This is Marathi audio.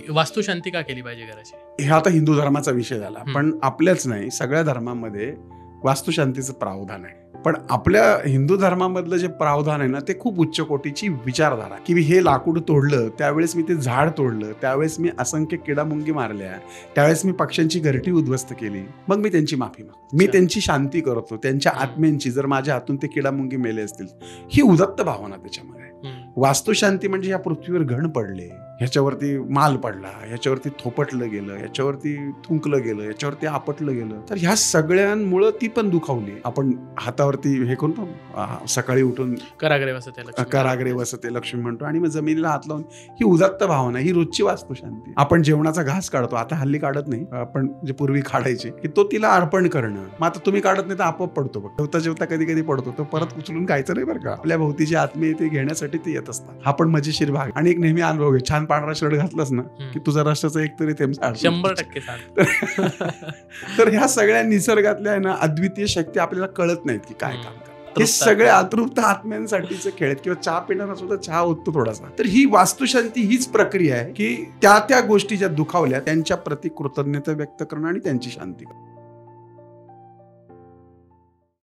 वास्तुशांती का केली पाहिजे घराची? हे आता हिंदू धर्माचा विषय झाला, पण आपल्याच नाही सगळ्या धर्मामध्ये वास्तुशांतीचं प्रावधान आहे. पण आपल्या हिंदू धर्मामधलं जे प्रावधान आहे ना, ते खूप उच्च कोटीची विचारधारा, की हे लाकूड तोडलं त्यावेळेस मी ते झाड तोडलं, त्यावेळेस मी असंख्य किडामुंगी मारल्या, त्यावेळेस मी पक्ष्यांची घरटी उद्ध्वस्त केली, मग मी त्यांची माफी मागतो, मी त्यांची शांती करतो, त्यांच्या आत्म्यांची, जर माझ्या हातून ते किडामुंगी मेले असतील. ही उदात्त भावना त्याच्यामध्ये. वास्तुशांती म्हणजे या पृथ्वीवर घण पडले, ह्याच्यावरती माल पडला, ह्याच्यावरती थोपटलं गेलं, ह्याच्यावरती थुंकलं गेलं, ह्याच्यावरती आपटलं गेलं, तर ह्या सगळ्यांमुळं ती पण दुखावली. आपण हातावरती हे करून सकाळी उठून कराग्रे वसते लक्ष्मी म्हणतो आणि मग जमिनीला हात लावून, ही उदात्त भावना, ही रोजची वास्तुशांती. आपण जेवणाचा घास काढतो, आता हल्ली काढत नाही, आपण जे पूर्वी काढायचे, की तो तिला अर्पण करणं. मग आता तुम्ही काढत नाही तर आपोआप पडतो, बघ जेवता कधी कधी पडतो, तो परत उचलून खायचं नाही बरं का. आपल्या भोवतीची आत्मे ते घेण्यासाठी ते येत असतात. हा पण मजेशीर भाग. आणि एक नेहमी अनुभव आहे, छान पांढरा शर्ट घातलास ना की तुझा रस्त्याचा एक तरी थेंब 100% तर ह्या सगळ्या निसर्गातल्या ना अद्वितीय शक्ती आपल्याला कळत नाहीत की काय काम करतात. हे सगळे अतृप्त आत्म्यांसाठीचे खेळ आहेत. किंवा चहा पिणारा सुद्धा चहा होतो थोडासा. तर ही वास्तुशांती हीच प्रक्रिया आहे की त्या गोष्टी ज्या दुखावल्या त्यांच्या प्रति कृतज्ञता व्यक्त करणं आणि त्यांची शांती करणं.